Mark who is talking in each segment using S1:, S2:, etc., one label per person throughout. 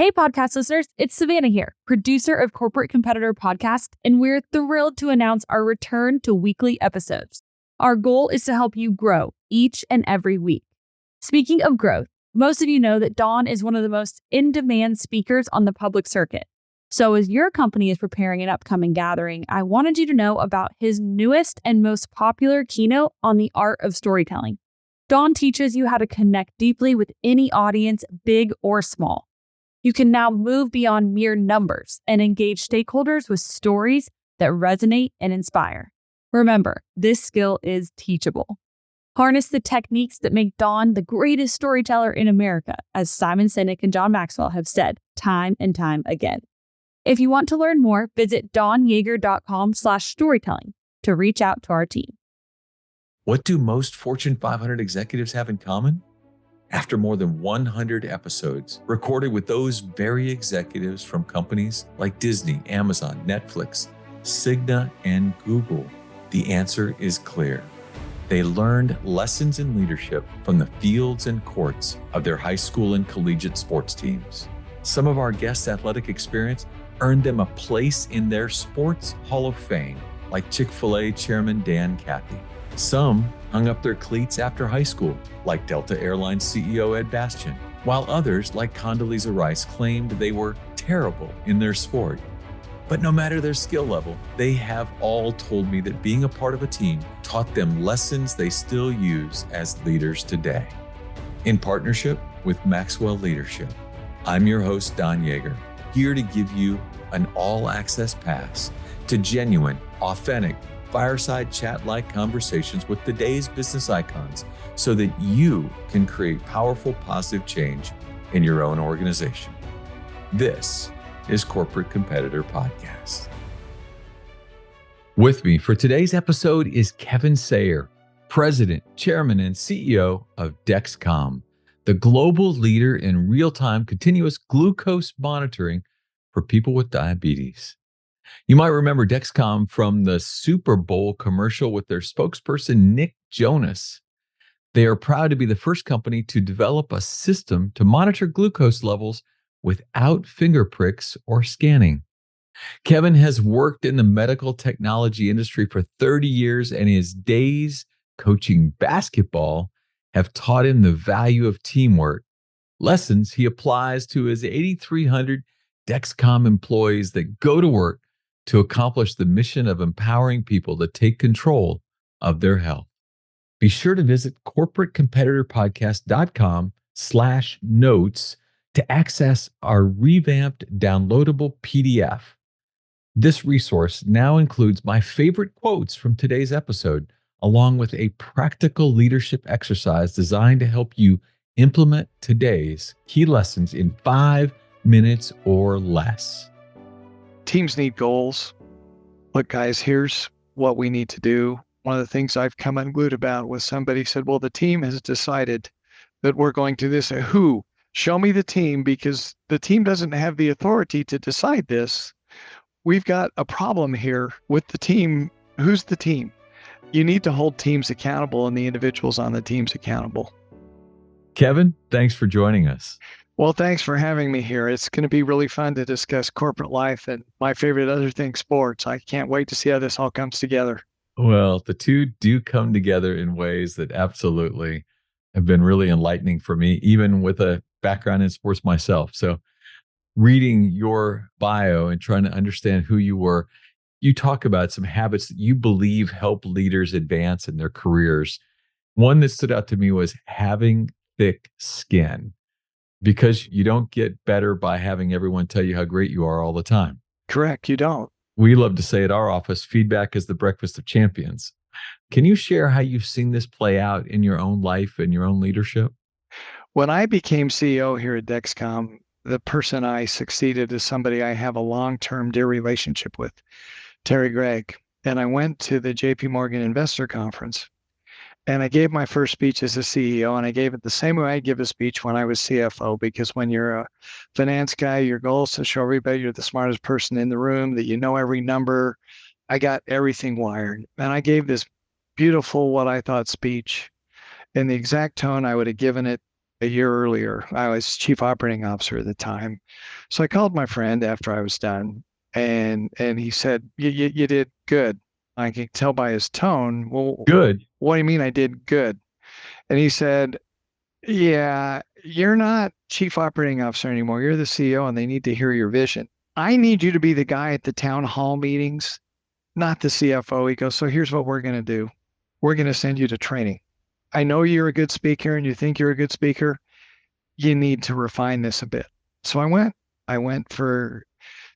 S1: Hey, podcast listeners, it's Savannah here, producer of Corporate Competitor Podcast, and we're thrilled to announce our return to weekly episodes. Our goal is to help you grow each and every week. Speaking of growth, most of you know that Don is one of the most in-demand speakers on the public circuit. So as your company is preparing an upcoming gathering, I wanted you to know about his newest and most popular keynote on the art of storytelling. Don teaches you how to connect deeply with any audience, big or small. You can now move beyond mere numbers and engage stakeholders with stories that resonate and inspire. Remember, this skill is teachable. Harness the techniques that make Don the greatest storyteller in America, as Simon Sinek and John Maxwell have said time and time again. If you want to learn more, visit donyaeger.com/storytelling to reach out to our team.
S2: What do most Fortune 500 executives have in common? After more than 100 episodes recorded with those very executives from companies like Disney, Amazon, Netflix, Cigna, and Google, the answer is clear. They learned lessons in leadership from the fields and courts of their high school and collegiate sports teams. Some of our guests' athletic experience earned them a place in their sports Hall of Fame, like Chick-fil-A Chairman Dan Cathy. Some hung up their cleats after high school, like Delta Airlines CEO Ed Bastian, while others, like Condoleezza Rice, claimed they were terrible in their sport. But no matter their skill level, they have all told me that being a part of a team taught them lessons they still use as leaders today. In partnership with Maxwell Leadership, I'm your host, Don Yaeger, here to give you an all-access pass to genuine, authentic, fireside chat-like conversations with today's business icons so that you can create powerful, positive change in your own organization. This is Corporate Competitor Podcast. With me for today's episode is Kevin Sayer, President, Chairman, and CEO of Dexcom, the global leader in real-time continuous glucose monitoring for people with diabetes. You might remember Dexcom from the Super Bowl commercial with their spokesperson, Nick Jonas. They are proud to be the first company to develop a system to monitor glucose levels without finger pricks or scanning. Kevin has worked in the medical technology industry for 30 years, and his days coaching basketball have taught him the value of teamwork, lessons he applies to his 8,300 Dexcom employees that go to work to accomplish the mission of empowering people to take control of their health. Be sure to visit corporatecompetitorpodcast.com/notes to access our revamped downloadable PDF. This resource now includes my favorite quotes from today's episode, along with a practical leadership exercise designed to help you implement today's key lessons in 5 minutes or less.
S3: Teams need goals. Look, guys, here's what we need to do. One of the things I've come unglued about was somebody said, well, the team has decided that we're going to this. Who? Show me the team, because the team doesn't have the authority to decide this. We've got a problem here with the team. Who's the team? You need to hold teams accountable and the individuals on the teams accountable.
S2: Kevin, thanks for joining us.
S3: Well, thanks for having me here. It's going to be really fun to discuss corporate life and my favorite other thing, sports. I can't wait to see how this all comes together.
S2: Well, the two do come together in ways that absolutely have been really enlightening for me, even with a background in sports myself. So reading your bio and trying to understand who you were, you talk about some habits that you believe help leaders advance in their careers. One that stood out to me was having thick skin, because you don't get better by having everyone tell you how great you are all the time.
S3: Correct, you don't.
S2: We love to say at our office, feedback is the breakfast of champions. Can you share how you've seen this play out in your own life and your own leadership?
S3: When I became CEO here at Dexcom, the person I succeeded is somebody I have a long-term dear relationship with, Terry Gregg. And I went to the JP Morgan Investor Conference, and I gave my first speech as a CEO, and I gave it the same way I give a speech when I was CFO, because when you're a finance guy, your goal is to show everybody you're the smartest person in the room, that you know every number. I got everything wired. And I gave this beautiful, what I thought, speech in the exact tone I would have given it a year earlier. I was chief operating officer at the time. So I called my friend after I was done, and he said, you did good. I can tell by his tone. Well,
S2: Good.
S3: what do you mean I did good? And he said, yeah, you're not chief operating officer anymore. You're the CEO, and they need to hear your vision. I need you to be the guy at the town hall meetings, not the CFO. He goes, so here's what we're going to do. We're going to send you to training. I know you're a good speaker and you think you're a good speaker. You need to refine this a bit. So I went. I went for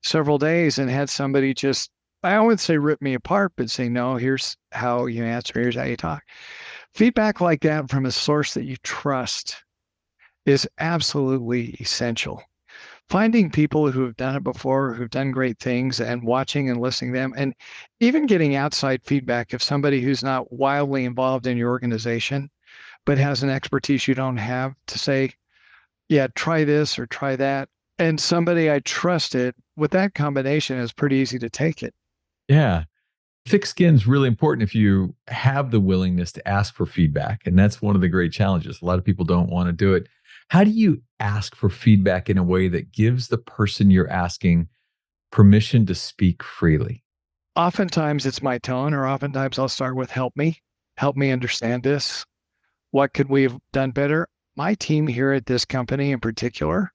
S3: several days and had somebody just, I wouldn't say rip me apart, but say, no, here's how you answer, here's how you talk. Feedback like that from a source that you trust is absolutely essential. Finding people who have done it before, who've done great things, and watching and listening to them, and even getting outside feedback of somebody who's not wildly involved in your organization, but has an expertise you don't have, to say, yeah, try this or try that. And somebody I trusted, with that combination, is pretty easy to take it.
S2: Yeah. Thick skin's really important if you have the willingness to ask for feedback. And that's one of the great challenges. A lot of people don't want to do it. How do you ask for feedback in a way that gives the person you're asking permission to speak freely?
S3: Oftentimes it's my tone, or oftentimes I'll start with help me understand this. What could we have done better? My team here at this company in particular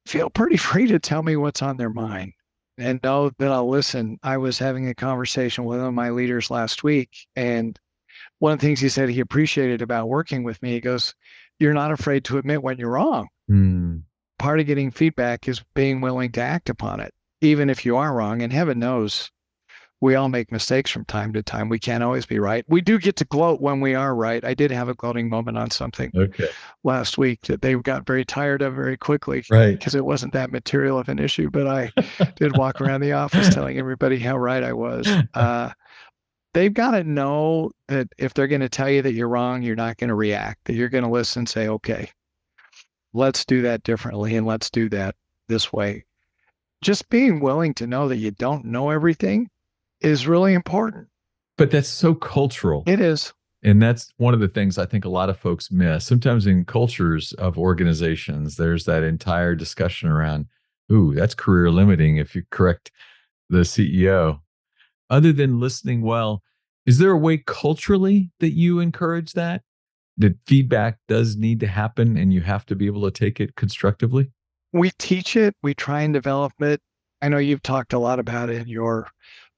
S3: feel pretty free to tell me what's on their mind and know that I'll listen. I was having a conversation with one of my leaders last week, and one of the things he said he appreciated about working with me, he goes, you're not afraid to admit when you're wrong.
S2: Mm,
S3: Part of getting feedback is being willing to act upon it, even if you are wrong. And heaven knows we all make mistakes from time to time. We can't always be right. We do get to gloat when we are right. I did have a gloating moment on something
S2: okay.
S3: last week that they got very tired of very quickly
S2: Right.
S3: because it wasn't that material of an issue. But I did walk around the office telling everybody how right I was. They've got to know that if they're going to tell you that you're wrong, you're not going to react, that you're going to listen and say, okay, let's do that differently and let's do that this way. Just being willing to know that you don't know everything is really important.
S2: But that's so cultural.
S3: It is.
S2: And that's one of the things I think a lot of folks miss. Sometimes in cultures of organizations, there's that entire discussion around, ooh, that's career limiting if you correct the CEO. Other than listening well, is there a way culturally that you encourage that? That feedback does need to happen and you have to be able to take it constructively?
S3: We teach it, we try and develop it. I know you've talked a lot about it in your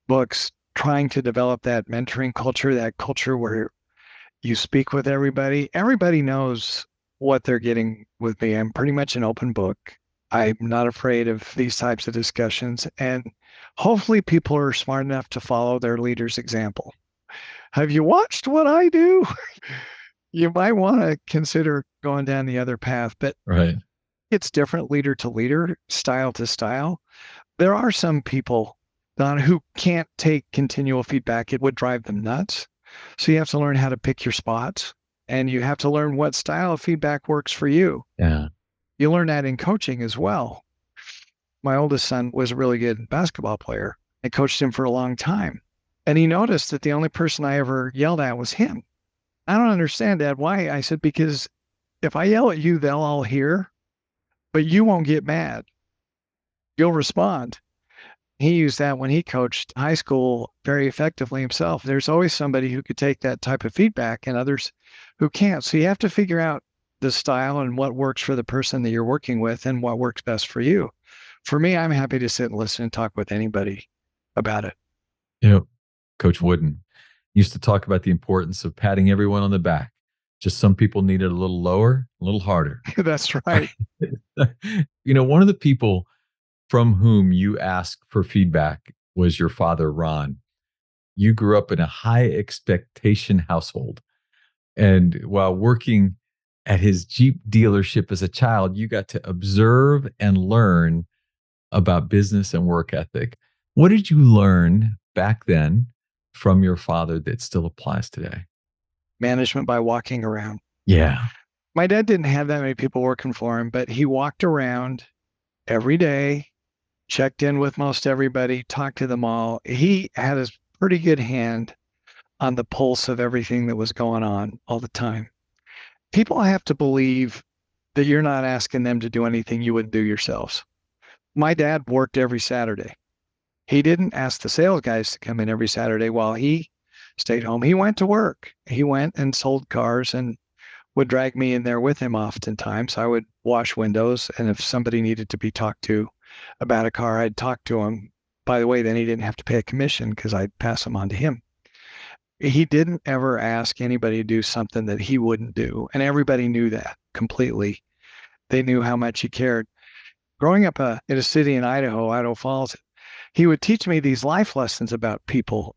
S3: books, trying to develop that mentoring culture, that culture where you speak with everybody. Everybody knows what they're getting with me. I'm pretty much an open book. I'm not afraid of these types of discussions. And hopefully people are smart enough to follow their leader's example. Have you watched what I do? You might want to consider going down the other path, but
S2: Right.
S3: it's different leader to leader, style to style. There are some people, Don, who can't take continual feedback. It would drive them nuts. So you have to learn how to pick your spots, and you have to learn what style of feedback works for you.
S2: Yeah.
S3: You learn that in coaching as well. My oldest son was a really good basketball player. I coached him for a long time. And he noticed that the only person I ever yelled at was him. I don't understand, Dad. Why? I said, because if I yell at you, they'll all hear, but you won't get mad. You'll respond. He used that when he coached high school very effectively himself. There's always somebody who could take that type of feedback and others who can't. So you have to figure out the style and what works for the person that you're working with and what works best for you. For me, I'm happy to sit and listen and talk with anybody about it.
S2: You know, Coach Wooden used to talk about the importance of patting everyone on the back. Just some people need it a little lower, a little harder.
S3: That's right.
S2: One of the people from whom you asked for feedback was your father, Ron. You grew up in a high expectation household. And while working at his Jeep dealership as a child, you got to observe and learn about business and work ethic. What did you learn back then from your father that still applies today?
S3: Management by walking around.
S2: Yeah.
S3: My dad didn't have that many people working for him, but he walked around every day, checked in with most everybody, talked to them all. He had a pretty good hand on the pulse of everything that was going on all the time. People have to believe that you're not asking them to do anything you wouldn't do yourselves. My dad worked every Saturday. He didn't ask the sales guys to come in every Saturday while he stayed home. He went to work. He went and sold cars and would drag me in there with him oftentimes. I would wash windows, and if somebody needed to be talked to about a car, I'd talk to him. By the way, then he didn't have to pay a commission because I'd pass them on to him. He didn't ever ask anybody to do something that he wouldn't do, and everybody knew that completely. They knew how much he cared. Growing up in a city in Idaho Falls, he would teach me these life lessons about people.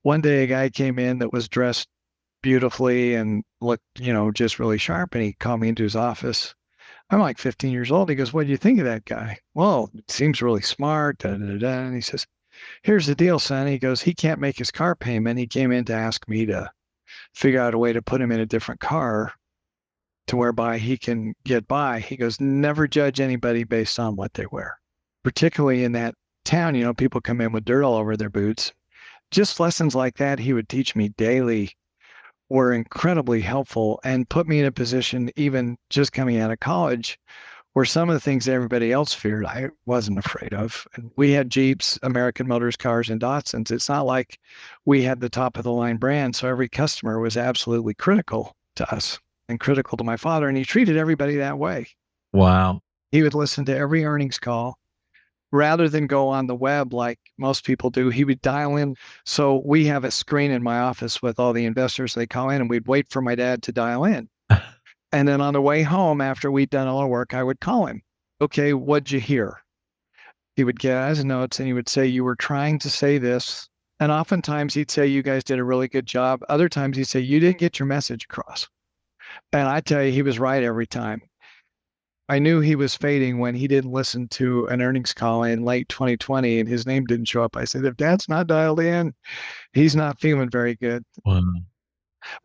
S3: One day, a guy came in that was dressed beautifully and looked, just really sharp, and he called me into his office. I'm like 15 years old. He goes, "What do you think of that guy?" "Well, it seems really smart, da, da, da, da." And he says, "Here's the deal, son." He goes, "He can't make his car payment. He came in to ask me to figure out a way to put him in a different car to whereby he can get by." He goes, "Never judge anybody based on what they wear." Particularly in that town, people come in with dirt all over their boots. Just lessons like that he would teach me daily were incredibly helpful and put me in a position, even just coming out of college, where some of the things that everybody else feared, I wasn't afraid of. And we had Jeeps, American Motors cars, and Datsuns. It's not like we had the top of the line brand. So every customer was absolutely critical to us and critical to my father. And he treated everybody that way.
S2: Wow.
S3: He would listen to every earnings call. Rather than go on the web like most people do, he would dial in. So we have a screen in my office with all the investors. They call in, and we'd wait for my dad to dial in. And then on the way home, after we'd done all our work, I would call him. "Okay, what'd you hear?" He would get out his notes and he would say, "You were trying to say this." And oftentimes he'd say, "You guys did a really good job." Other times he'd say, "You didn't get your message across." And I tell you, he was right every time. I knew he was fading when he didn't listen to an earnings call in late 2020 and his name didn't show up. I said, "If Dad's not dialed in, he's not feeling very good."
S2: Wow.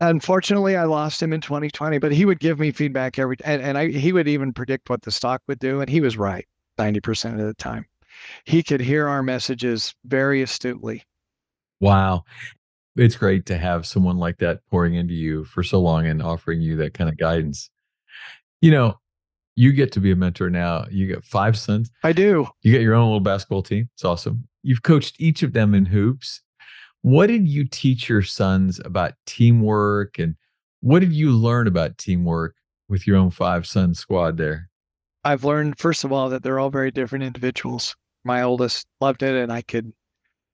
S3: Unfortunately, I lost him in 2020, but he would give me feedback he would even predict what the stock would do, and he was right 90% of the time. He could hear our messages very astutely.
S2: Wow. It's great to have someone like that pouring into you for so long and offering you that kind of guidance. You know, you get to be a mentor now. You got 5 sons.
S3: I do.
S2: You got your own little basketball team. It's awesome. You've coached each of them in hoops. What did you teach your sons about teamwork, and what did you learn about teamwork with your own 5-son squad there?
S3: I've learned, first of all, that they're all very different individuals. My oldest loved it, and I could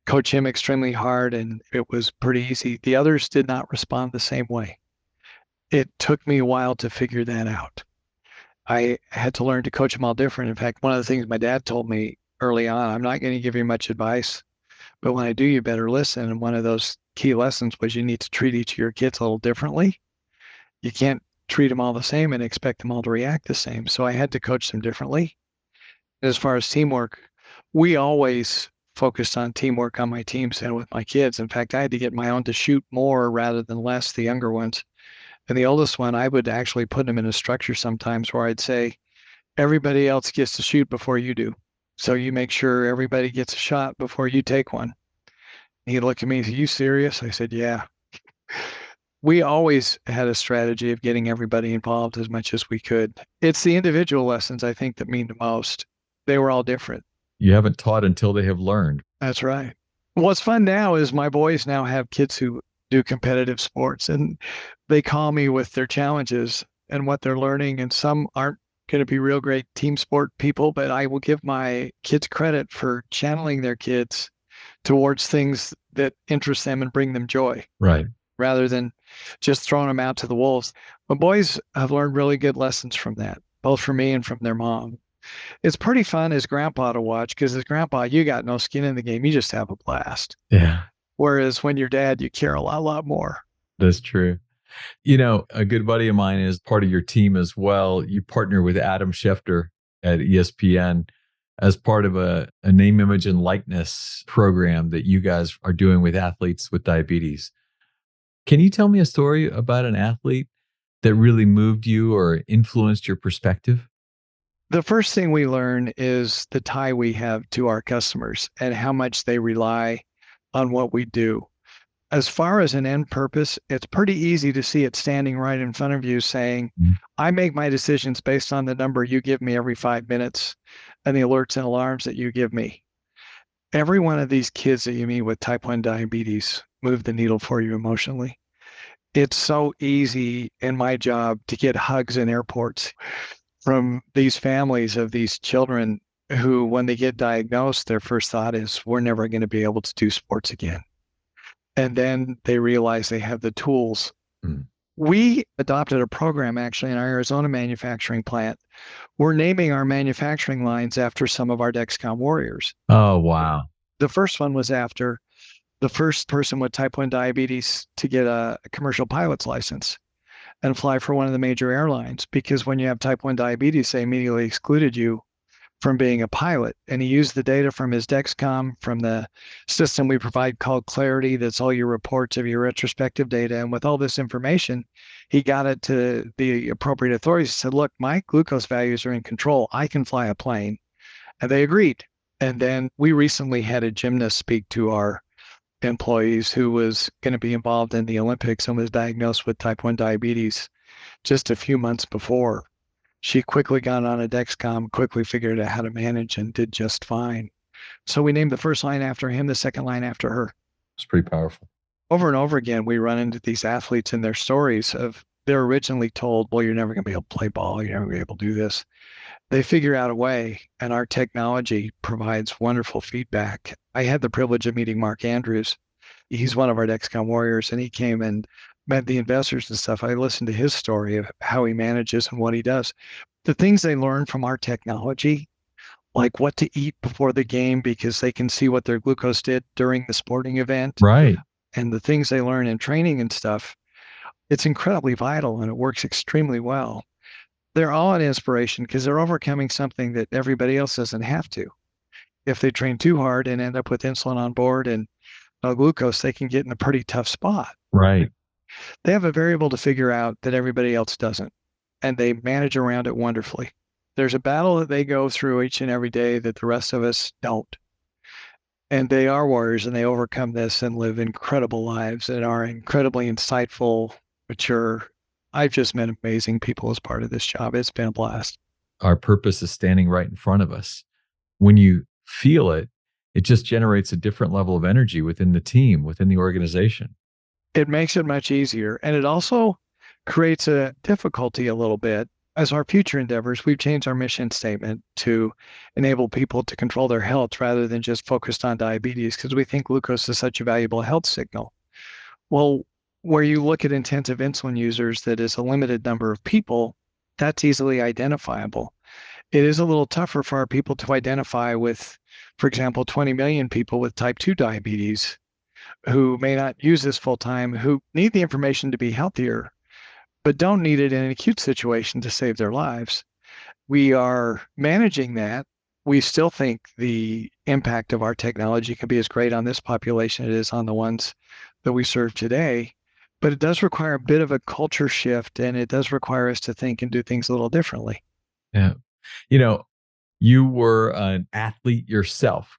S3: coach him extremely hard, and it was pretty easy. The others did not respond the same way. It took me a while to figure that out. I had to learn to coach them all different. In fact, one of the things my dad told me early on, "I'm not going to give you much advice, but when I do, you better listen." And one of those key lessons was you need to treat each of your kids a little differently. You can't treat them all the same and expect them all to react the same. So I had to coach them differently. As far as teamwork, we always focused on teamwork on my teams and with my kids. In fact, I had to get my own to shoot more rather than less, the younger ones. And the oldest one, I would actually put him in a structure sometimes where I'd say, "Everybody else gets to shoot before you do. So you make sure everybody gets a shot before you take one." He'd look at me and say, "Are you serious?" I said, "Yeah." We always had a strategy of getting everybody involved as much as we could. It's the individual lessons, I think, that mean the most. They were all different.
S2: You haven't taught until they have learned.
S3: That's right. What's fun now is my boys now have kids who do competitive sports, and they call me with their challenges and what they're learning. And some aren't going to be real great team sport people, but I will give my kids credit for channeling their kids towards things that interest them and bring them joy.
S2: Right.
S3: Rather than just throwing them out to the wolves. My boys have learned really good lessons from that, both from me and from their mom. It's pretty fun as grandpa to watch because as grandpa, you got no skin in the game. You just have a blast.
S2: Yeah,
S3: Whereas when you're dad, you care a lot more.
S2: that's true. A good buddy of mine is part of your team as well. You partner with Adam Schefter at ESPN as part of a name, image, and likeness program that you guys are doing with athletes with diabetes. Can you tell me a story about an athlete that really moved you or influenced your perspective?
S3: The first thing we learn is the tie we have to our customers and how much they rely on what we do. As far as an end purpose, it's pretty easy to see it standing right in front of you saying, I make my decisions based on the number you give me every 5 minutes and the alerts and alarms that you give me. Every one of these kids that you meet with type 1 diabetes move the needle for you emotionally. It's so easy in my job to get hugs in airports from these families of these children who, when they get diagnosed, their first thought is, we're never going to be able to do sports again. And then they realize they have the tools. We adopted a program actually in our Arizona manufacturing plant. We're naming our manufacturing lines after some of our Dexcom warriors.
S2: Oh, wow.
S3: The first one was after the first person with type 1 diabetes to get a commercial pilot's license and fly for one of the major airlines, because when you have type 1 diabetes, they immediately excluded you from being a pilot. And he used the data from his Dexcom, from the system we provide called Clarity, that's all your reports of your retrospective data. And with all this information, he got it to the appropriate authorities, said, look, my glucose values are in control. I can fly a plane. And they agreed. And then we recently had a gymnast speak to our employees who was going to be involved in the Olympics and was diagnosed with type 1 diabetes just a few months before. She quickly got on a Dexcom, quickly figured out how to manage, and did just fine. So we named the first line after him, the second line after her.
S2: It's pretty powerful.
S3: Over and over again, we run into these athletes and their stories of they're originally told, well, you're never going to be able to play ball. You're never going to be able to do this. They figure out a way, and our technology provides wonderful feedback. I had the privilege of meeting Mark Andrews. He's one of our Dexcom warriors, and he came and met the investors and stuff. I listened to his story of how he manages and what he does. The things they learn from our technology, like what to eat before the game because they can see what their glucose did during the sporting event.
S2: Right.
S3: And the things they learn in training and stuff, it's incredibly vital and it works extremely well. They're all an inspiration because they're overcoming something that everybody else doesn't have to. If they train too hard and end up with insulin on board and no glucose, they can get in a pretty tough spot.
S2: Right.
S3: They have a variable to figure out that everybody else doesn't, and they manage around it wonderfully. There's a battle that they go through each and every day that the rest of us don't. And they are warriors, and they overcome this and live incredible lives and are incredibly insightful, mature. I've just met amazing people as part of this job. It's been a blast.
S2: Our purpose is standing right in front of us. When you feel it, it just generates a different level of energy within the team, within the organization.
S3: It makes it much easier. And it also creates a difficulty a little bit. As our future endeavors, we've changed our mission statement to enable people to control their health rather than just focused on diabetes, because we think glucose is such a valuable health signal. Well, where you look at intensive insulin users, that is a limited number of people, that's easily identifiable. It is a little tougher for our people to identify with, for example, 20 million people with type 2 diabetes who may not use this full time, who need the information to be healthier, but don't need it in an acute situation to save their lives. We are managing that. We still think the impact of our technology can be as great on this population as it is on the ones that we serve today, but it does require a bit of a culture shift, and it does require us to think and do things a little differently.
S2: Yeah. You know, you were an athlete yourself.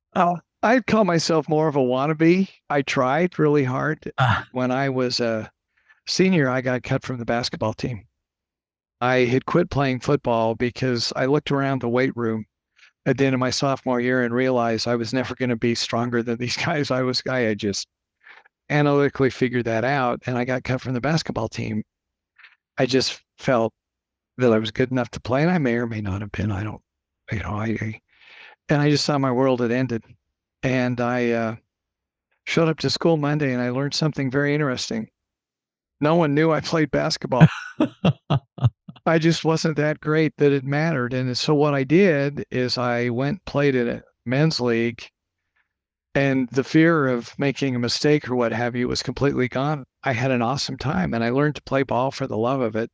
S3: I'd call myself more of a wannabe. I tried really hard. When I was a senior, I got cut from the basketball team. I had quit playing football because I looked around the weight room at the end of my sophomore year and realized I was never going to be stronger than these guys. I had just analytically figured that out, and I got cut from the basketball team. I just felt that I was good enough to play, and I may or may not have been. I don't, and I just saw my world had ended. And I showed up to school Monday and I learned something very interesting. No one knew I played basketball. I just wasn't that great that it mattered. And so what I did is I went played in a men's league, and the fear of making a mistake or what have you was completely gone. I had an awesome time, and I learned to play ball for the love of it,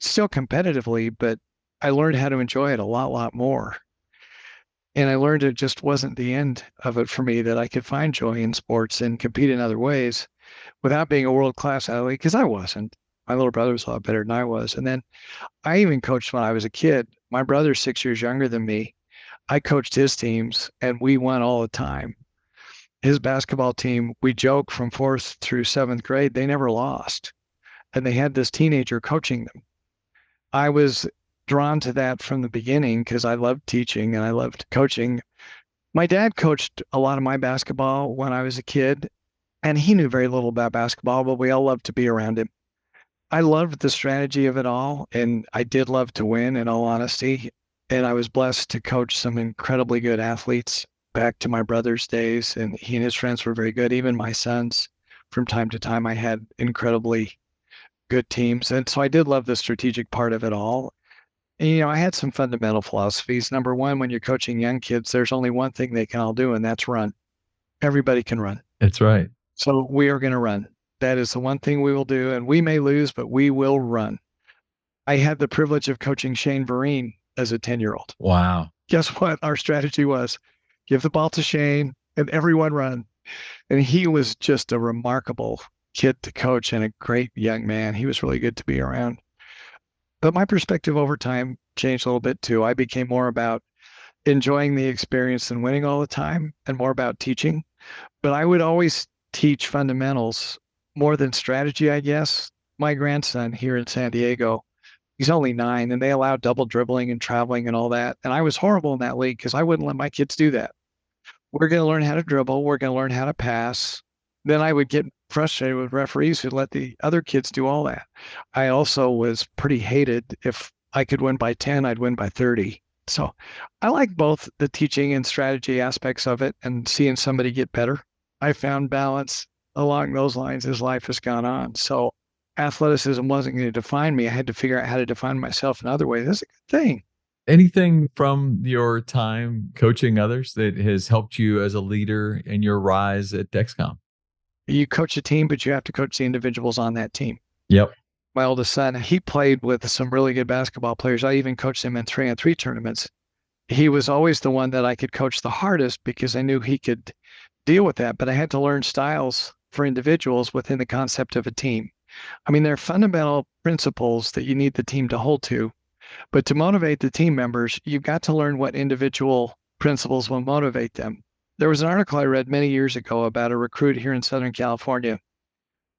S3: still competitively, but I learned how to enjoy it a lot more. And I learned it just wasn't the end of it for me, that I could find joy in sports and compete in other ways without being a world-class athlete, because I wasn't. My little brother was a lot better than I was. And then I even coached when I was a kid. My brother's 6 years younger than me. I coached his teams, and we won all the time. his basketball team, we joke from 4th through 7th grade, they never lost. And they had this teenager coaching them. I was drawn to that from the beginning because I loved teaching and I loved coaching. My dad coached a lot of my basketball when I was a kid, and he knew very little about basketball, but we all loved to be around him. I loved the strategy of it all, and I did love to win, in all honesty. And I was blessed to coach some incredibly good athletes back to my brother's days, and he and his friends were very good. Even my sons, from time to time, I had incredibly good teams. And so I did love the strategic part of it all. And, I had some fundamental philosophies. Number one, when you're coaching young kids, there's only one thing they can all do, and that's run. Everybody can run.
S2: That's right.
S3: So we are going to run. That is the one thing we will do. And we may lose, but we will run. I had the privilege of coaching Shane Vereen as a 10-year-old.
S2: Wow.
S3: Guess what? Our strategy was give the ball to Shane and everyone run. And he was just a remarkable kid to coach and a great young man. He was really good to be around. But my perspective over time changed a little bit too. I became more about enjoying the experience and winning all the time and more about teaching. But I would always teach fundamentals more than strategy, I guess. My grandson here in San Diego, he's only 9, and they allow double dribbling and traveling and all that. And I was horrible in that league because I wouldn't let my kids do that. We're going to learn how to dribble. We're going to learn how to pass. Then I would get frustrated with referees who let the other kids do all that. I also was pretty hated. If I could win by 10, I'd win by 30. So I like both the teaching and strategy aspects of it and seeing somebody get better. I found balance along those lines as life has gone on. So athleticism wasn't going to define me. I had to figure out how to define myself in other ways. That's a good thing.
S2: Anything from your time coaching others that has helped you as a leader in your rise at Dexcom?
S3: You coach a team, but you have to coach the individuals on that team.
S2: Yep.
S3: My oldest son, he played with some really good basketball players. I even coached him in 3-on-3 tournaments. He was always the one that I could coach the hardest because I knew he could deal with that, but I had to learn styles for individuals within the concept of a team. I mean, there are fundamental principles that you need the team to hold to, but to motivate the team members, you've got to learn what individual principles will motivate them. There was an article I read many years ago about a recruit here in Southern California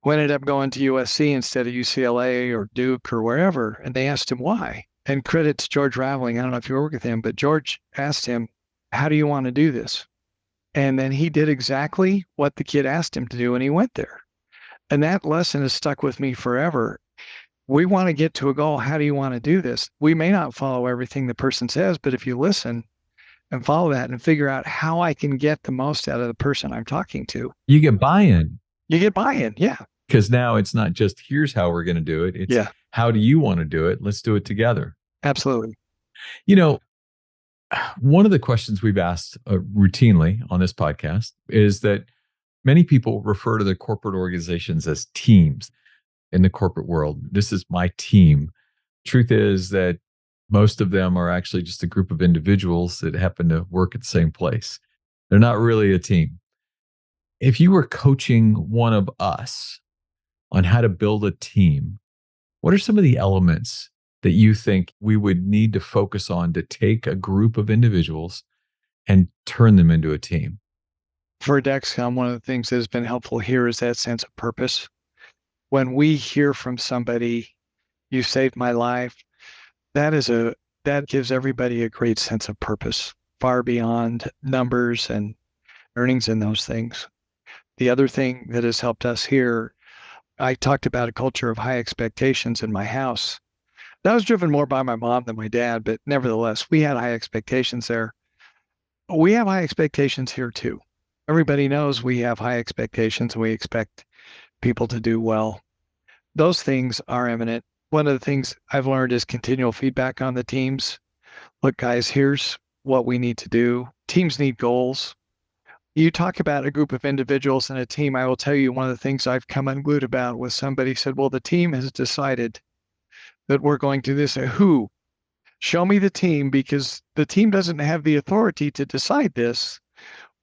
S3: who ended up going to USC instead of UCLA or Duke or wherever, and they asked him why. And credit to George Raveling, I don't know if you work with him, but George asked him, how do you want to do this? And then he did exactly what the kid asked him to do, and he went there. And that lesson has stuck with me forever. We want to get to a goal. How do you want to do this? We may not follow everything the person says, but if you listen and follow that and figure out how I can get the most out of the person I'm talking to,
S2: you get buy-in.
S3: You get buy-in, yeah.
S2: Because now it's not just here's how we're going to do it. It's how do you want to do it? Let's do it together.
S3: Absolutely.
S2: One of the questions we've asked routinely on this podcast is that many people refer to their corporate organizations as teams in the corporate world. This is my team. Truth is that most of them are actually just a group of individuals that happen to work at the same place. They're not really a team. If you were coaching one of us on how to build a team, what are some of the elements that you think we would need to focus on to take a group of individuals and turn them into a team?
S3: For Dexcom, one of the things that has been helpful here is that sense of purpose. When we hear from somebody, you saved my life, that gives everybody a great sense of purpose, far beyond numbers and earnings and those things. The other thing that has helped us here, I talked about a culture of high expectations in my house. That was driven more by my mom than my dad, but nevertheless, we had high expectations there. We have high expectations here too. Everybody knows we have high expectations and we expect people to do well. Those things are imminent. One of the things I've learned is continual feedback on the teams. Look, guys, here's what we need to do. Teams need goals. You talk about a group of individuals and a team. I will tell you one of the things I've come unglued about was somebody said, well, the team has decided that we're going to this. Who? Show me the team, because the team doesn't have the authority to decide this.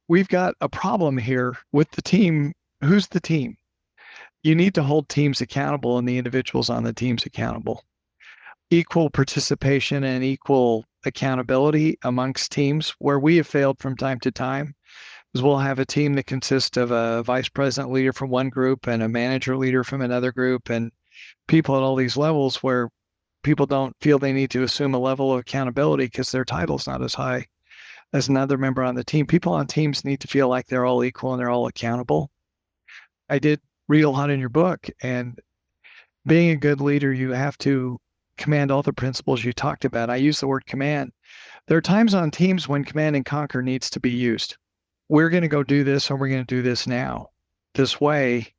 S3: We've got a problem here with the team. Who's the team? You need to hold teams accountable and the individuals on the teams accountable. Equal participation and equal accountability amongst teams. Where we have failed from time to time is we'll have a team that consists of a vice president leader from one group and a manager leader from another group, and people at all these levels where people don't feel they need to assume a level of accountability because their title's not as high as another member on the team. People on teams need to feel like they're all equal and they're all accountable. I did read a lot in your book, and being a good leader, you have to command all the principles you talked about. I use the word command. There are times on teams when command and conquer needs to be used. We're going to go do this, or we're going to do this now, this way,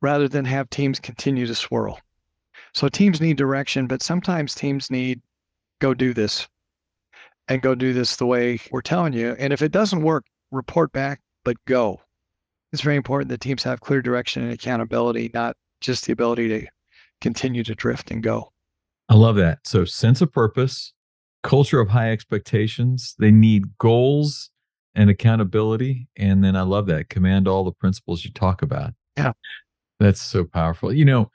S3: rather than have teams continue to swirl. So teams need direction, but sometimes teams need go do this and go do this the way we're telling you. And if it doesn't work, report back, but go. It's very important that teams have clear direction and accountability, not just the ability to continue to drift and go.
S2: I love that. So sense of purpose, culture of high expectations. They need goals and accountability. And then I love that. Command all the principles you talk about.
S3: Yeah.
S2: That's so powerful. You know,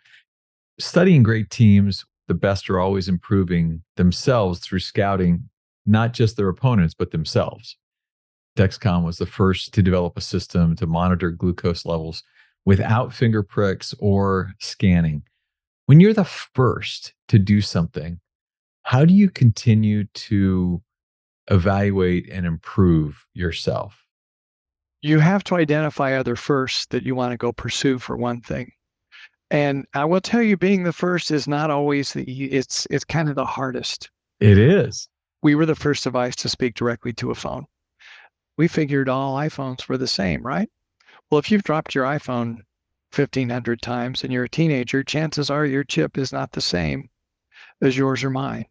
S2: studying great teams, the best are always improving themselves through scouting, not just their opponents, but themselves. Dexcom was the first to develop a system to monitor glucose levels without finger pricks or scanning. When you're the first to do something, how do you continue to evaluate and improve yourself?
S3: You have to identify other firsts that you want to go pursue for one thing. And I will tell you, being the first is not always it's kind of the hardest.
S2: It is.
S3: We were the first device to speak directly to a phone. We figured all iPhones were the same, right? Well, if you've dropped your iPhone 1,500 times and you're a teenager, chances are your chip is not the same as yours or mine.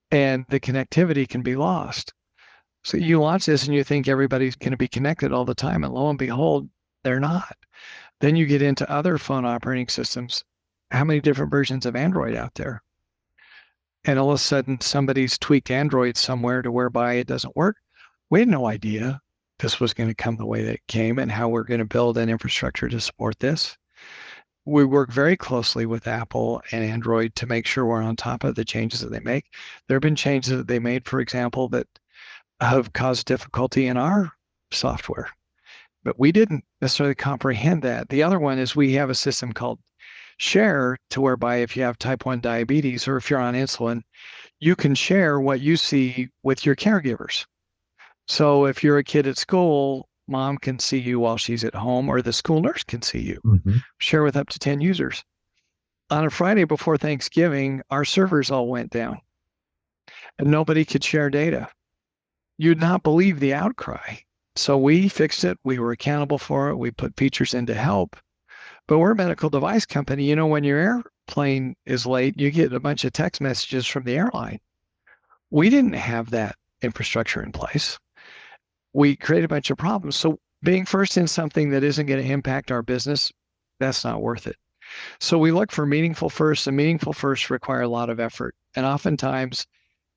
S3: And the connectivity can be lost. So you launch this and you think everybody's going to be connected all the time. And lo and behold, they're not. Then you get into other phone operating systems. How many different versions of Android out there? And all of a sudden somebody's tweaked Android somewhere to whereby it doesn't work. We had no idea this was going to come the way that it came and how we're going to build an infrastructure to support this. We work very closely with Apple and Android to make sure we're on top of the changes that they make. There have been changes that they made, for example, that have caused difficulty in our software, but we didn't necessarily comprehend that. The other one is we have a system called Share, to whereby if you have type 1 diabetes or if you're on insulin, you can share what you see with your caregivers. So if you're a kid at school, mom can see you while she's at home, or the school nurse can see you.
S2: Mm-hmm.
S3: Share with up to 10 users. On a Friday before Thanksgiving, our servers all went down and nobody could share data. You'd not believe the outcry. So we fixed it. We were accountable for it. We put features in to help. But we're a medical device company. You know, when your airplane is late, you get a bunch of text messages from the airline. We didn't have that infrastructure in place. We create a bunch of problems. So being first in something that isn't going to impact our business, that's not worth it. So we look for meaningful firsts, and meaningful firsts require a lot of effort and oftentimes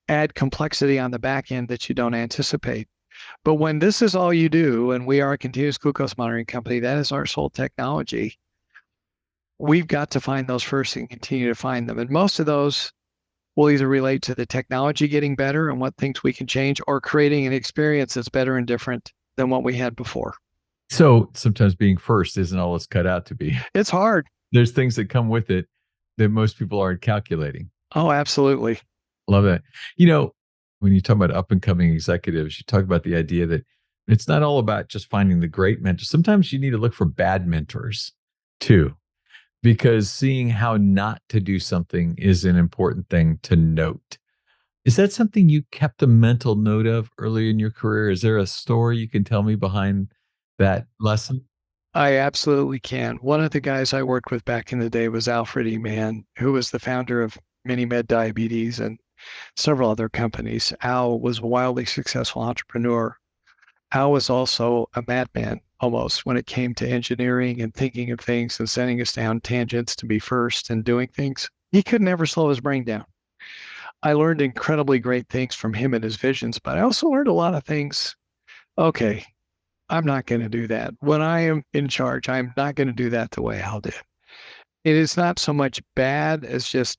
S3: add complexity on the back end that you don't anticipate. But when this is all you do, and we are a continuous glucose monitoring company, that is our sole technology, we've got to find those firsts and continue to find them. And most of those will either relate to the technology getting better and what things we can change, or creating an experience that's better and different than what we had before.
S2: So sometimes being first isn't all it's cut out to be.
S3: It's hard.
S2: There's things that come with it that most people aren't calculating.
S3: Oh, absolutely.
S2: Love it. You know, when you talk about up and coming executives, you talk about the idea that it's not all about just finding the great mentors. Sometimes you need to look for bad mentors too, because seeing how not to do something is an important thing to note. Is that something you kept a mental note of early in your career? Is there a story you can tell me behind that lesson?
S3: I absolutely can. One of the guys I worked with back in the day was Alfred E. Mann, who was the founder of MiniMed Diabetes and several other companies. Al was a wildly successful entrepreneur. Al was also a madman almost when it came to engineering and thinking of things and sending us down tangents to be first and doing things. He could never slow his brain down. I learned incredibly great things from him and his visions, but I also learned a lot of things. Okay, I'm not going to do that. When I am in charge, I'm not going to do that the way Al did. It is not so much bad as just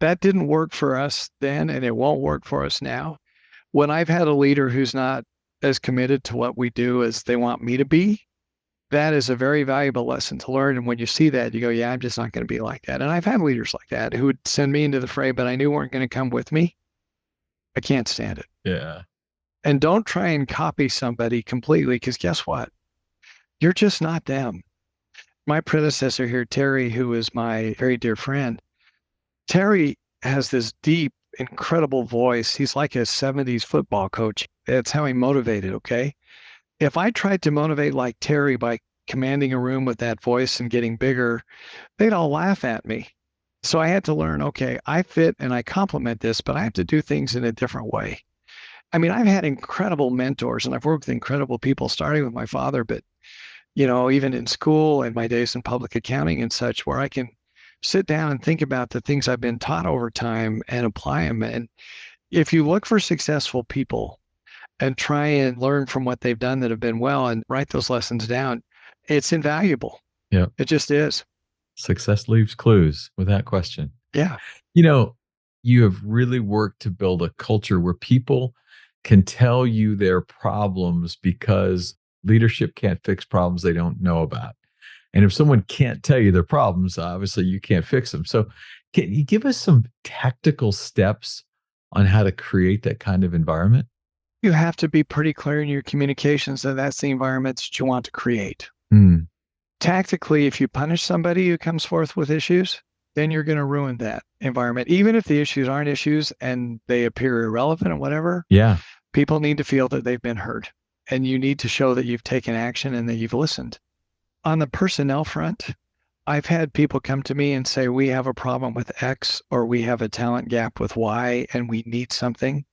S3: that didn't work for us then, and it won't work for us now. When I've had a leader who's not as committed to what we do as they want me to be, that is a very valuable lesson to learn. And when you see that, you go, yeah, I'm just not going to be like that. And I've had leaders like that who would send me into the fray, but I knew weren't going to come with me. I can't stand it.
S2: Yeah.
S3: And don't try and copy somebody completely, because guess what? You're just not them. My predecessor here, Terry, who is my very dear friend, Terry has this deep, incredible voice. He's like a 70s football coach. That's how he motivated, okay? If I tried to motivate like Terry by commanding a room with that voice and getting bigger, they'd all laugh at me. So I had to learn, okay, I fit and I complement this, but I have to do things in a different way. I mean, I've had incredible mentors and I've worked with incredible people, starting with my father, but even in school and my days in public accounting and such, where I can sit down and think about the things I've been taught over time and apply them. And if you look for successful people and try and learn from what they've done that have been well and write those lessons down, it's invaluable.
S2: Yeah.
S3: It just is.
S2: Success leaves clues without question.
S3: Yeah.
S2: You have really worked to build a culture where people can tell you their problems because leadership can't fix problems they don't know about. And if someone can't tell you their problems, obviously you can't fix them. So can you give us some tactical steps on how to create that kind of environment?
S3: You have to be pretty clear in your communications that that's the environment that you want to create.
S2: Mm.
S3: Tactically, if you punish somebody who comes forth with issues, then you're going to ruin that environment. Even if the issues aren't issues and they appear irrelevant or whatever,
S2: Yeah.
S3: people need to feel that they've been heard. And you need to show that you've taken action and that you've listened. On the personnel front, I've had people come to me and say, we have a problem with X, or we have a talent gap with Y, and we need something.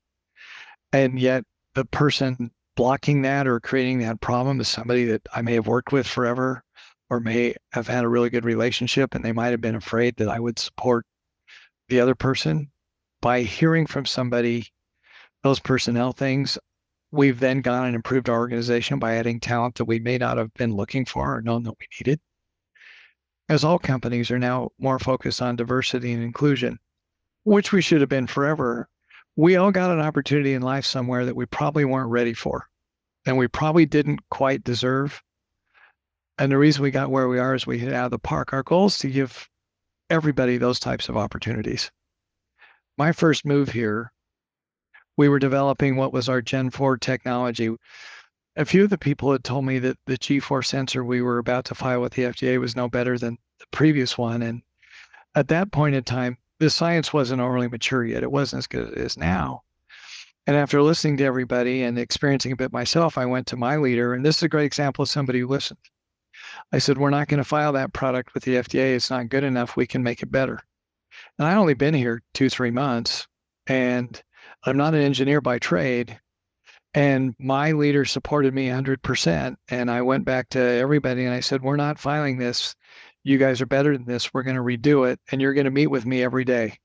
S3: And yet the person blocking that or creating that problem is somebody that I may have worked with forever, or may have had a really good relationship, and they might have been afraid that I would support the other person. By hearing from somebody those personnel things, we've then gone and improved our organization by adding talent that we may not have been looking for or known that we needed. As all companies are now more focused on diversity and inclusion, which we should have been forever, we all got an opportunity in life somewhere that we probably weren't ready for, and we probably didn't quite deserve. And the reason we got where we are is we hit out of the park. Our goal is to give everybody those types of opportunities. My first move here, we were developing what was our Gen 4 technology. A few of the people had told me that the G4 sensor we were about to file with the FDA was no better than the previous one. And at that point in time, the science wasn't overly mature yet. It wasn't as good as it is now. And after listening to everybody and experiencing a bit myself, I went to my leader, and this is a great example of somebody who listened. I said, we're not going to file that product with the FDA. It's not good enough. We can make it better. And I'd only been here 2-3 months, and I'm not an engineer by trade. And my leader supported me 100%. And I went back to everybody and I said, we're not filing this. You guys are better than this. We're going to redo it. And you're going to meet with me every day.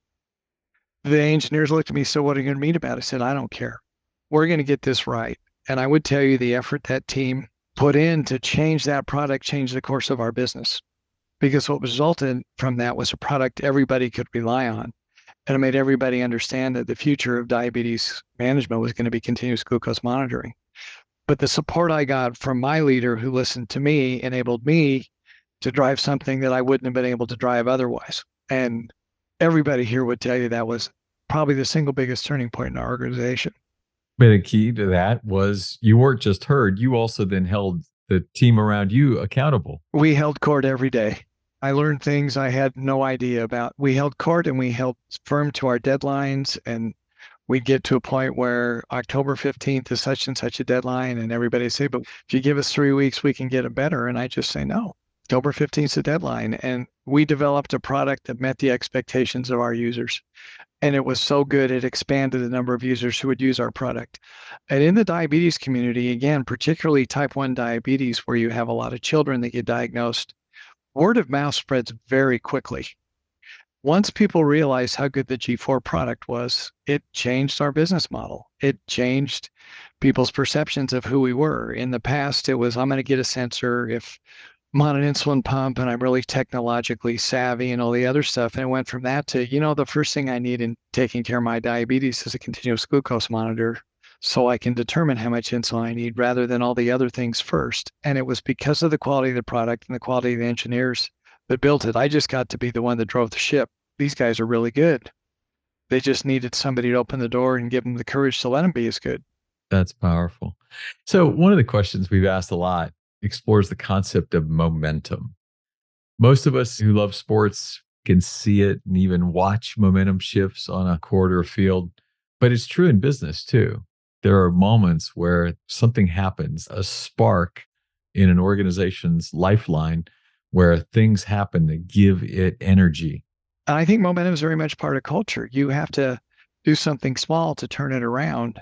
S3: The engineers looked at me, so what are you going to meet about? I said, I don't care. We're going to get this right. And I would tell you the effort that team put in to change that product, change the course of our business. Because what resulted from that was a product everybody could rely on. And it made everybody understand that the future of diabetes management was going to be continuous glucose monitoring. But the support I got from my leader who listened to me enabled me to drive something that I wouldn't have been able to drive otherwise. And everybody here would tell you that was probably the single biggest turning point in our organization.
S2: But a key to that was you weren't just heard, you also then held the team around you accountable.
S3: We held court every day. I learned things I had no idea about. We held court and we held firm to our deadlines, and we'd get to a point where October 15th is such and such a deadline, and everybody say, but if you give us 3 weeks, we can get it better. And I just say, no, October 15th is the deadline. And we developed a product that met the expectations of our users. And it was so good, it expanded the number of users who would use our product. And in the diabetes community, again, particularly type 1 diabetes, where you have a lot of children that get diagnosed, word of mouth spreads very quickly. Once people realized how good the G4 product was, it changed our business model. It changed people's perceptions of who we were. In the past, it was, I'm going to get a sensor if I'm on an insulin pump and I'm really technologically savvy and all the other stuff. And it went from that to, the first thing I need in taking care of my diabetes is a continuous glucose monitor so I can determine how much insulin I need rather than all the other things first. And it was because of the quality of the product and the quality of the engineers that built it. I just got to be the one that drove the ship. These guys are really good. They just needed somebody to open the door and give them the courage to let them be as good.
S2: That's powerful. So, one of the questions we've asked a lot explores the concept of momentum. Most of us who love sports can see it and even watch momentum shifts on a court or field, but it's true in business too. There are moments where something happens, a spark in an organization's lifeline where things happen that give it energy.
S3: And I think momentum is very much part of culture. You have to do something small to turn it around.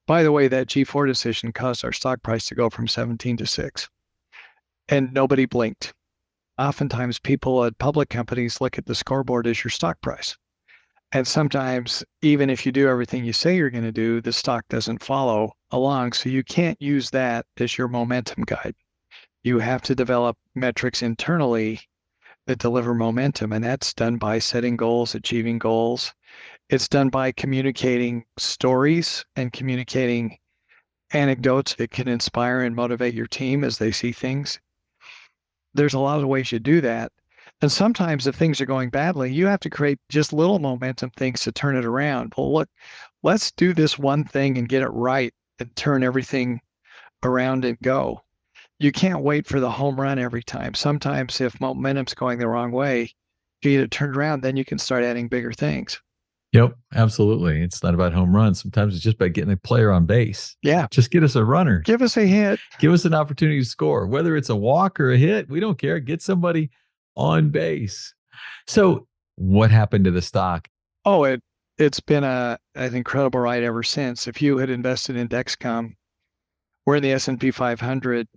S3: By the way, that G4 decision caused our stock price to go from 17 to 6, and nobody blinked. Oftentimes, people at public companies look at the scoreboard as your stock price. And sometimes, even if you do everything you say you're going to do, the stock doesn't follow along. So you can't use that as your momentum guide. You have to develop metrics internally that deliver momentum. And that's done by setting goals, achieving goals. It's done by communicating stories and communicating anecdotes that can inspire and motivate your team as they see things. There's a lot of ways you do that. And sometimes if things are going badly, you have to create just little momentum things to turn it around. Well, look, let's do this one thing and get it right and turn everything around and go. You can't wait for the home run every time. Sometimes if momentum's going the wrong way, you get it turned around, then you can start adding bigger things.
S2: Yep, absolutely. It's not about home runs. Sometimes it's just about getting a player on base.
S3: Yeah.
S2: Just get us a runner.
S3: Give us a hit.
S2: Give us an opportunity to score. Whether it's a walk or a hit, we don't care. Get somebody on base. So what happened to the stock?
S3: Oh, it's been an incredible ride ever since. If you had invested in Dexcom, we're in the S&P 500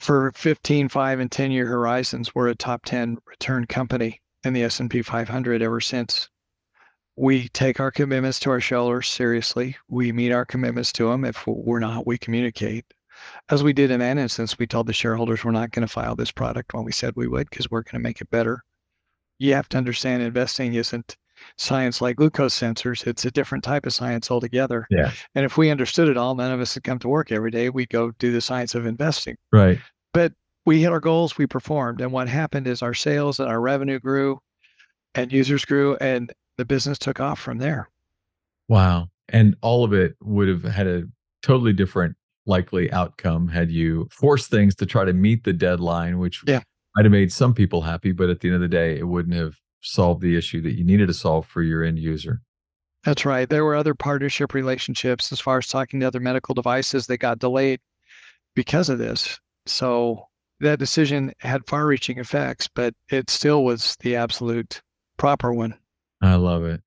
S3: for 15, 5, and 10-year horizons. We're a top 10 return company in the S&P 500 ever since. We take our commitments to our shareholders seriously. We meet our commitments to them. If we're not, we communicate. As we did in that instance, we told the shareholders we're not going to file this product when we said we would because we're going to make it better. You have to understand investing isn't science like glucose sensors. It's a different type of science altogether.
S2: Yeah.
S3: And if we understood it all, none of us would come to work every day. We'd go do the science of investing.
S2: Right.
S3: But we hit our goals, we performed. And what happened is our sales and our revenue grew and users grew and the business took off from there.
S2: Wow. And all of it would have had a totally different likely outcome had you forced things to try to meet the deadline, which might have made some people happy, but at the end of the day, it wouldn't have solved the issue that you needed to solve for your end user.
S3: That's right. There were other partnership relationships as far as talking to other medical devices that got delayed because of this. So that decision had far-reaching effects, but it still was the absolute proper one.
S2: I love it.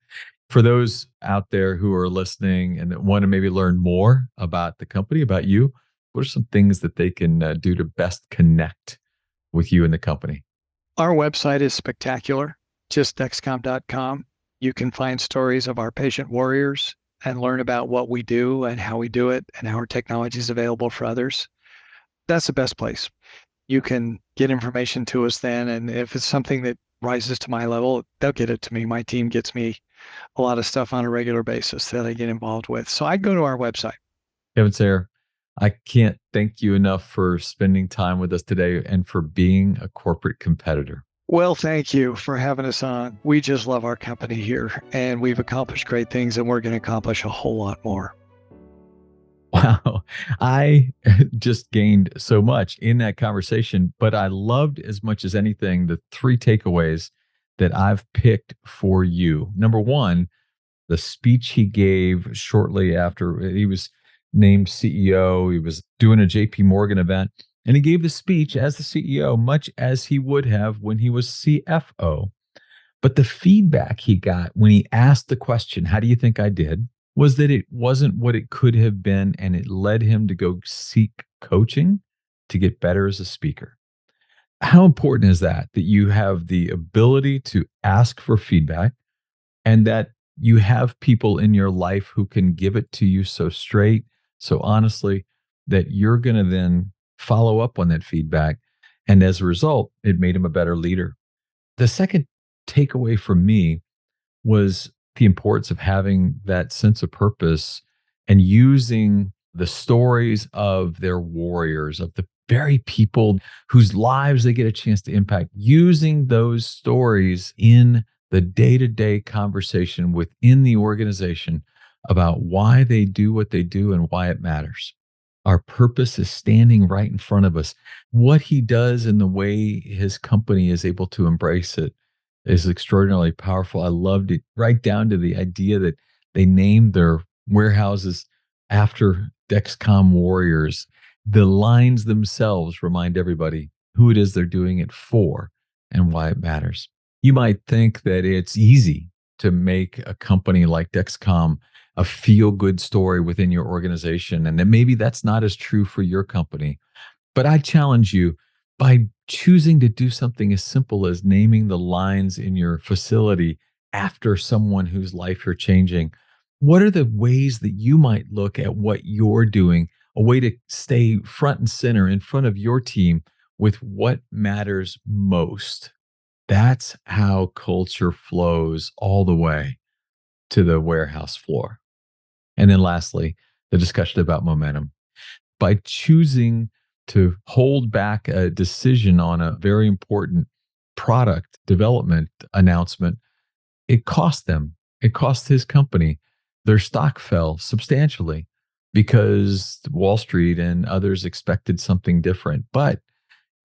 S2: For those out there who are listening and that want to maybe learn more about the company, about you, what are some things that they can do to best connect with you and the company?
S3: Our website is spectacular, just dexcom.com. You can find stories of our patient warriors and learn about what we do and how we do it and how our technology is available for others. That's the best place. You can get information to us then. And if it's something that rises to my level, they'll get it to me. My team gets me a lot of stuff on a regular basis that I get involved with. So I'd go to our website.
S2: Kevin Sayer, I can't thank you enough for spending time with us today and for being a corporate competitor.
S3: Well, thank you for having us on. We just love our company here and we've accomplished great things and we're going to accomplish a whole lot more.
S2: Wow. I just gained so much in that conversation, but I loved as much as anything the three takeaways that I've picked for you. Number one, the speech he gave shortly after he was named CEO. He was doing a JP Morgan event, and he gave the speech as the CEO, much as he would have when he was CFO. But the feedback he got when he asked the question, "How do you think I did?" was that it wasn't what it could have been, and it led him to go seek coaching to get better as a speaker. How important is that you have the ability to ask for feedback and that you have people in your life who can give it to you so straight, so honestly, that you're going to then follow up on that feedback. And as a result, it made him a better leader. The second takeaway from me was the importance of having that sense of purpose and using the stories of their warriors, of the very people whose lives they get a chance to impact, using those stories in the day-to-day conversation within the organization about why they do what they do and why it matters. Our purpose is standing right in front of us. What he does and the way his company is able to embrace it is extraordinarily powerful. I loved it, right down to the idea that they named their warehouses after Dexcom warriors. The lines themselves remind everybody who it is they're doing it for and why it matters. You might think that it's easy to make a company like Dexcom a feel-good story within your organization, and that maybe that's not as true for your company. But I challenge you, by choosing to do something as simple as naming the lines in your facility after someone whose life you're changing, what are the ways that you might look at what you're doing, a way to stay front and center in front of your team with what matters most? That's how culture flows all the way to the warehouse floor. And then lastly, the discussion about momentum. By choosing to hold back a decision on a very important product development announcement, it cost them. It cost his company. Their stock fell substantially because Wall Street and others expected something different. But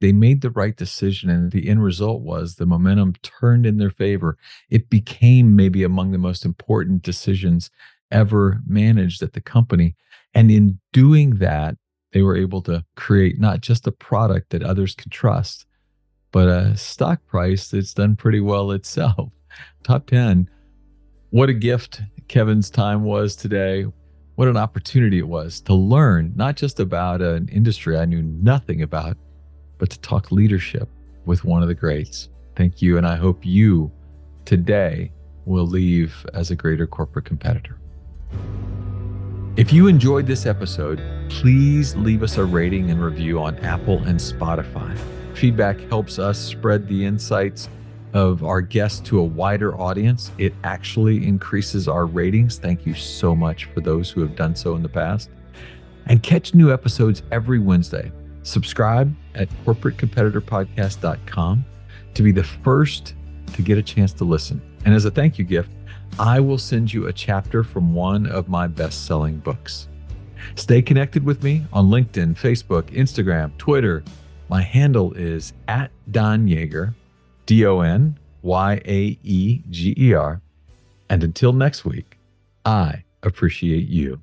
S2: they made the right decision, and the end result was the momentum turned in their favor. It became maybe among the most important decisions ever managed at the company. And in doing that, they were able to create not just a product that others can trust, but a stock price that's done pretty well itself. Top 10. What a gift Kevin's time was today. What an opportunity it was to learn not just about an industry I knew nothing about, but to talk leadership with one of the greats. Thank you. And I hope you today will leave as a greater corporate competitor. If you enjoyed this episode, please leave us a rating and review on Apple and Spotify. Feedback helps us spread the insights of our guests to a wider audience. It actually increases our ratings. Thank you so much for those who have done so in the past. And catch new episodes every Wednesday. Subscribe at corporatecompetitorpodcast.com to be the first to get a chance to listen. And as a thank you gift, I will send you a chapter from one of my best-selling books. Stay connected with me on LinkedIn, Facebook, Instagram, Twitter. My handle is @DonYaeger, DonYaeger. And until next week, I appreciate you.